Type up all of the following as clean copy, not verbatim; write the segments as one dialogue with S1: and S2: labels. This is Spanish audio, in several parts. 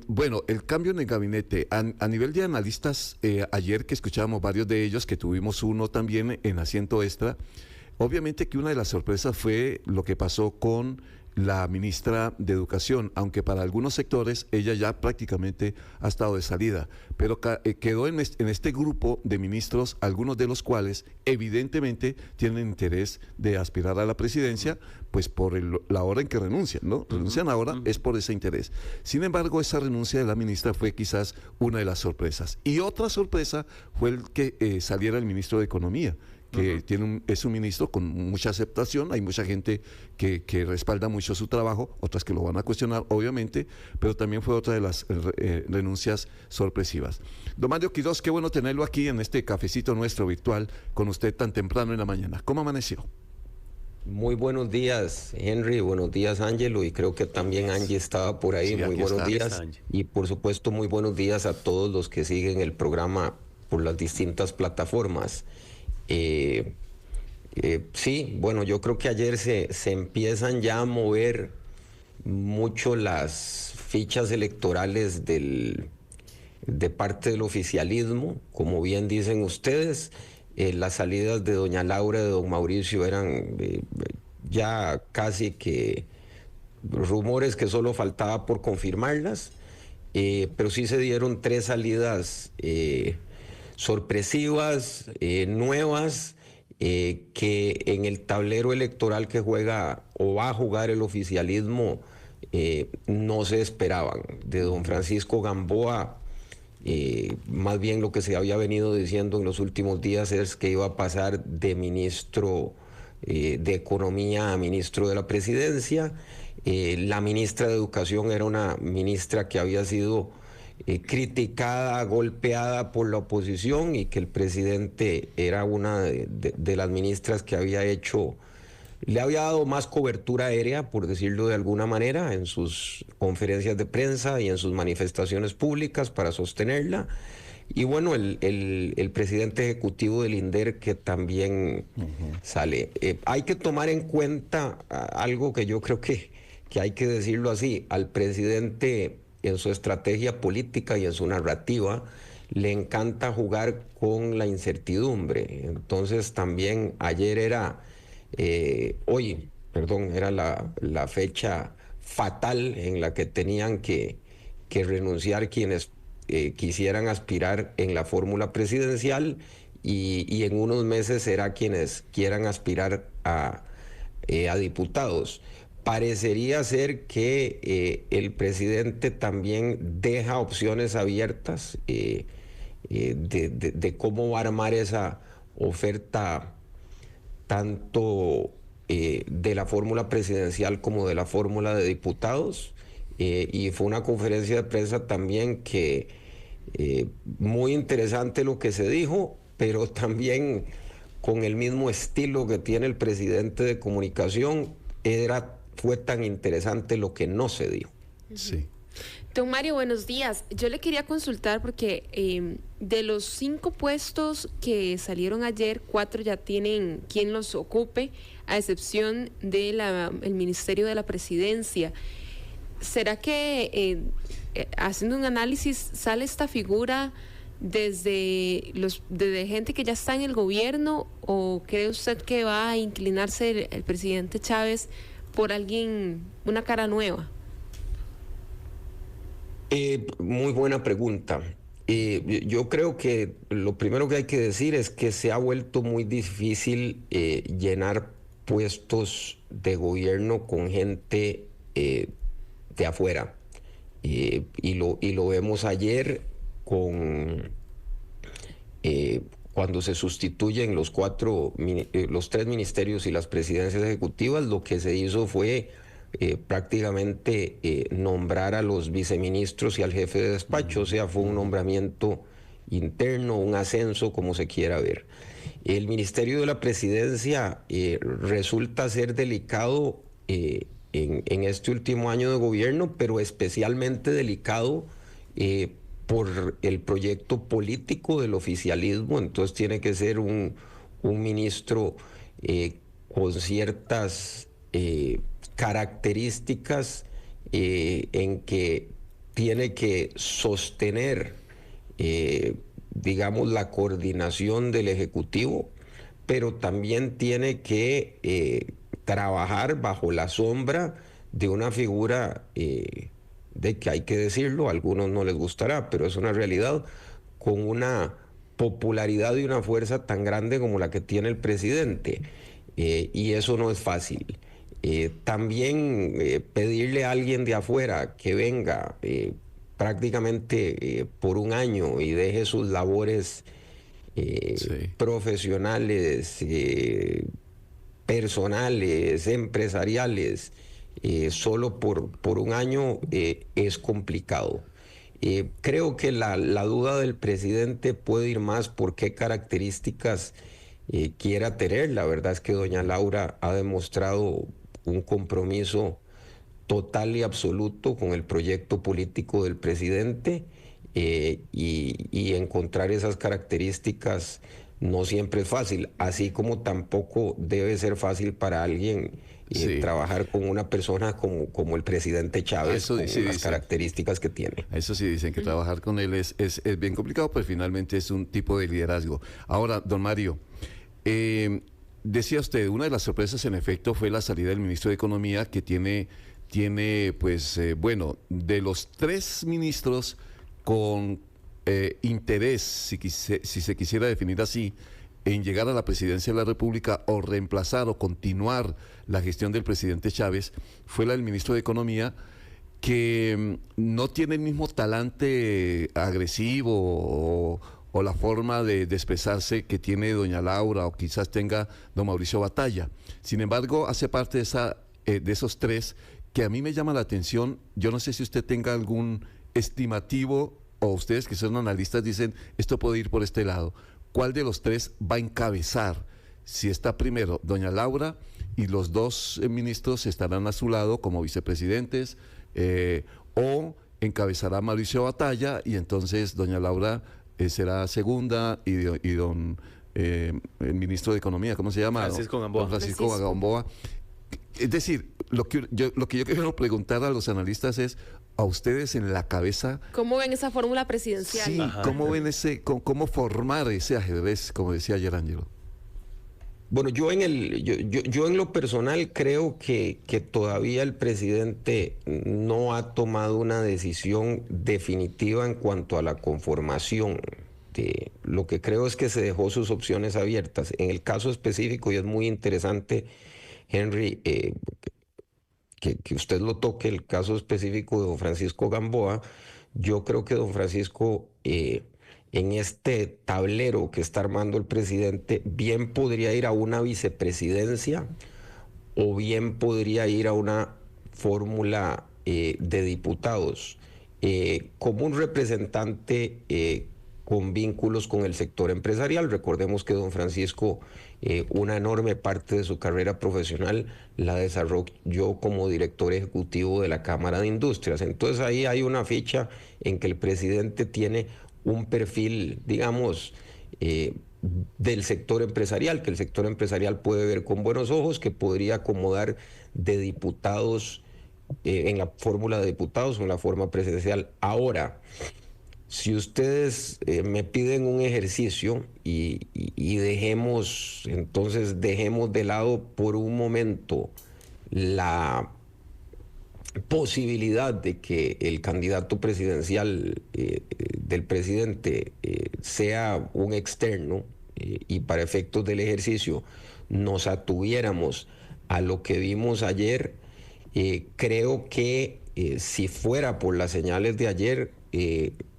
S1: Bueno, el cambio en el gabinete, a nivel de analistas, ayer que escuchábamos varios de ellos, que tuvimos uno también en asiento extra, obviamente que una de las sorpresas fue lo que pasó con la ministra de Educación, aunque para algunos sectores ella ya prácticamente ha estado de salida, pero quedó en este grupo de ministros, algunos de los cuales evidentemente tienen interés de aspirar a la presidencia, pues por la hora en que renuncian, ¿no? Renuncian ahora, es por ese interés. Sin embargo, esa renuncia de la ministra fue quizás una de las sorpresas. Y otra sorpresa fue el que saliera el ministro de Economía, que es un ministro con mucha aceptación, hay mucha gente que respalda mucho su trabajo, otras que lo van a cuestionar, obviamente, pero también fue otra de las renuncias sorpresivas. Don Mario Quiroz, qué bueno tenerlo aquí en este cafecito nuestro virtual con usted tan temprano en la mañana. ¿Cómo amaneció?
S2: Muy buenos días, Henry, buenos días, Ángelo, y creo que también Angie estaba por ahí.
S1: Sí,
S2: Muy
S1: aquí
S2: buenos
S1: está.
S2: días, y por supuesto muy buenos días a todos los que siguen el programa por las distintas plataformas. Sí, bueno, yo creo que ayer se empiezan ya a mover mucho las fichas electorales de parte del oficialismo, como bien dicen ustedes. Las salidas de doña Laura, de don Mauricio eran ya casi que rumores que solo faltaba por confirmarlas, pero sí se dieron tres salidas sorpresivas, nuevas, que en el tablero electoral que juega o va a jugar el oficialismo no se esperaban. De don Francisco Gamboa, más bien lo que se había venido diciendo en los últimos días es que iba a pasar de ministro de Economía a ministro de la Presidencia. La ministra de Educación era una ministra que había sido criticada, golpeada por la oposición, y que el presidente era una de las ministras que le había dado más cobertura aérea, por decirlo de alguna manera, en sus conferencias de prensa y en sus manifestaciones públicas para sostenerla. Y bueno, el presidente ejecutivo del INDER, que también sale. Hay que tomar en cuenta algo que yo creo que hay que decirlo así: al presidente, en su estrategia política y en su narrativa, le encanta jugar con la incertidumbre. Entonces también ayer era la fecha fatal en la que tenían que renunciar quienes quisieran aspirar en la fórmula presidencial, y en unos meses será quienes quieran aspirar a diputados. Parecería ser que el presidente también deja opciones abiertas de cómo va a armar esa oferta, tanto de la fórmula presidencial como de la fórmula de diputados. Y fue una conferencia de prensa también que muy interesante lo que se dijo, pero también con el mismo estilo que tiene el presidente de comunicación, fue tan interesante lo que no se dijo.
S1: Sí.
S3: Don Mario, buenos días. Yo le quería consultar porque de los 5 puestos que salieron ayer, 4 ya tienen quien los ocupe, a excepción del Ministerio de la Presidencia. ¿Será que haciendo un análisis sale esta figura desde gente que ya está en el gobierno, o cree usted que va a inclinarse el presidente Chávez por alguien, una cara nueva?
S2: Muy buena pregunta. Yo creo que lo primero que hay que decir es que se ha vuelto muy difícil llenar puestos de gobierno con gente de afuera. Y lo vemos ayer cuando se sustituyen los 3 ministerios y las presidencias ejecutivas. Lo que se hizo fue prácticamente nombrar a los viceministros y al jefe de despacho. O sea, fue un nombramiento interno, un ascenso, como se quiera ver. El Ministerio de la Presidencia resulta ser delicado en este último año de gobierno, pero especialmente delicado por el proyecto político del oficialismo. Entonces tiene que ser un ministro con ciertas características en que tiene que sostener, digamos, la coordinación del Ejecutivo, pero también tiene que trabajar bajo la sombra de una figura de que hay que decirlo, a algunos no les gustará, pero es una realidad, con una popularidad y una fuerza tan grande como la que tiene el presidente. Y eso no es fácil. También pedirle a alguien de afuera que venga prácticamente por un año y deje sus labores profesionales, personales, empresariales, solo por un año es complicado. Creo que la duda del presidente puede ir más por qué características quiera tener. La verdad es que doña Laura ha demostrado un compromiso total y absoluto con el proyecto político del presidente, y encontrar esas características no siempre es fácil, así como tampoco debe ser fácil para alguien trabajar con una persona como el presidente Chávez, con las características que tiene.
S1: Eso sí dicen, que trabajar con él es bien complicado, pero finalmente es un tipo de liderazgo. Ahora, don Mario, decía usted, una de las sorpresas en efecto fue la salida del ministro de Economía, que tiene pues, bueno, de los 3 ministros con interés, si se quisiera definir así, en llegar a la presidencia de la República o reemplazar o continuar la gestión del presidente Chávez, fue la del ministro de Economía, que no tiene el mismo talante agresivo o la forma de expresarse que tiene doña Laura, o quizás tenga don Mauricio Batalla. Sin embargo, hace parte de esos 3 que a mí me llama la atención. Yo no sé si usted tenga algún estimativo, o ustedes que son analistas dicen, esto puede ir por este lado. ¿Cuál de los 3 va a encabezar? Si está primero doña Laura y los 2 ministros estarán a su lado como vicepresidentes, o encabezará Mauricio Batalla y entonces doña Laura será segunda y el ministro de Economía, ¿cómo se llama?
S4: Francisco Gamboa.
S1: Don Francisco Gamboa. Es decir, lo que yo quiero preguntar a los analistas es, a ustedes en la cabeza,
S3: ¿cómo ven esa fórmula presidencial?
S1: Sí, ¿cómo ven cómo formar ese ajedrez, como decía ayer Ángelo?
S2: Bueno, yo en lo personal creo que todavía el presidente no ha tomado una decisión definitiva en cuanto a la conformación. Lo que creo es que se dejó sus opciones abiertas. En el caso específico, y es muy interesante, Henry, que usted lo toque, el caso específico de don Francisco Gamboa, yo creo que don Francisco, en este tablero que está armando el presidente, bien podría ir a una vicepresidencia o bien podría ir a una fórmula de diputados, como un representante con vínculos con el sector empresarial. Recordemos que don Francisco, una enorme parte de su carrera profesional la desarrolló como director ejecutivo de la Cámara de Industrias. Entonces ahí hay una ficha en que el presidente tiene un perfil, digamos, del sector empresarial, que el sector empresarial puede ver con buenos ojos, que podría acomodar de diputados, en la fórmula de diputados o en la forma presidencial. Ahora, si ustedes me piden un ejercicio y dejemos de lado por un momento la posibilidad de que el candidato presidencial del presidente sea un externo, y para efectos del ejercicio nos atuviéramos a lo que vimos ayer, creo que si fuera por las señales de ayer,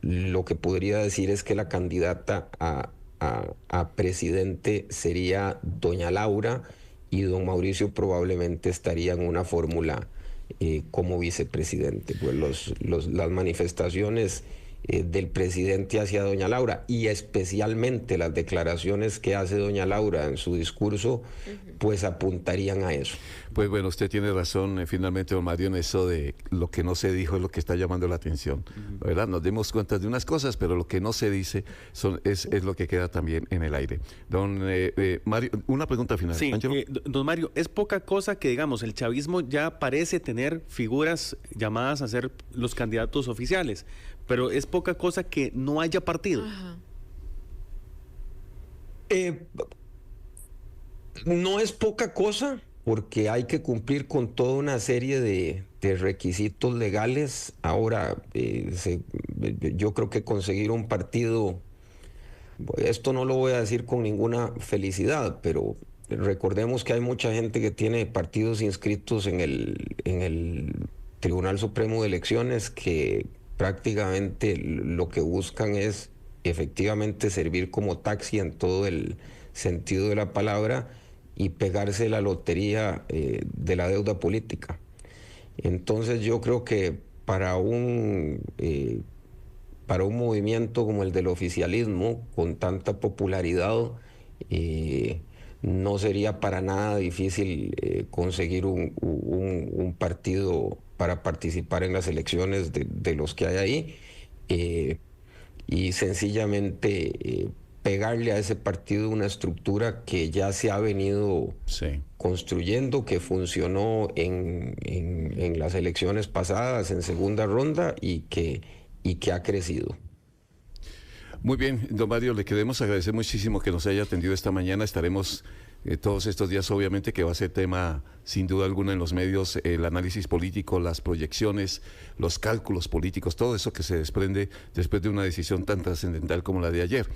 S2: lo que podría decir es que la candidata a presidente sería doña Laura, y don Mauricio probablemente estaría en una fórmula como vicepresidente. Pues las manifestaciones del presidente hacia doña Laura, y especialmente las declaraciones que hace doña Laura en su discurso, pues apuntarían a eso.
S1: Pues bueno, usted tiene razón, finalmente, don Mario, en eso de lo que no se dijo es lo que está llamando la atención, ¿verdad? Nos dimos cuenta de unas cosas, pero lo que no se dice es lo que queda también en el aire. Don Mario, una pregunta final.
S4: Sí, don Mario, es poca cosa que, digamos, el chavismo ya parece tener figuras llamadas a ser los candidatos oficiales, pero es poca cosa que no haya partido.
S3: Ajá.
S2: No es poca cosa, porque hay que cumplir con toda una serie de requisitos legales. Ahora, yo creo que conseguir un partido, esto no lo voy a decir con ninguna felicidad, pero recordemos que hay mucha gente que tiene partidos inscritos en el Tribunal Supremo de Elecciones que prácticamente lo que buscan es efectivamente servir como taxi en todo el sentido de la palabra y pegarse la lotería de la deuda política. Entonces yo creo que para un movimiento como el del oficialismo, con tanta popularidad, no sería para nada difícil conseguir un partido para participar en las elecciones de los que hay ahí, y sencillamente pegarle a ese partido una estructura que ya se ha venido construyendo, que funcionó en las elecciones pasadas, en segunda ronda, y que ha crecido.
S1: Muy bien, don Mario, le queremos agradecer muchísimo que nos haya atendido esta mañana. Estaremos todos estos días, obviamente, que va a ser tema, sin duda alguna, en los medios, el análisis político, las proyecciones, los cálculos políticos, todo eso que se desprende después de una decisión tan trascendental como la de ayer.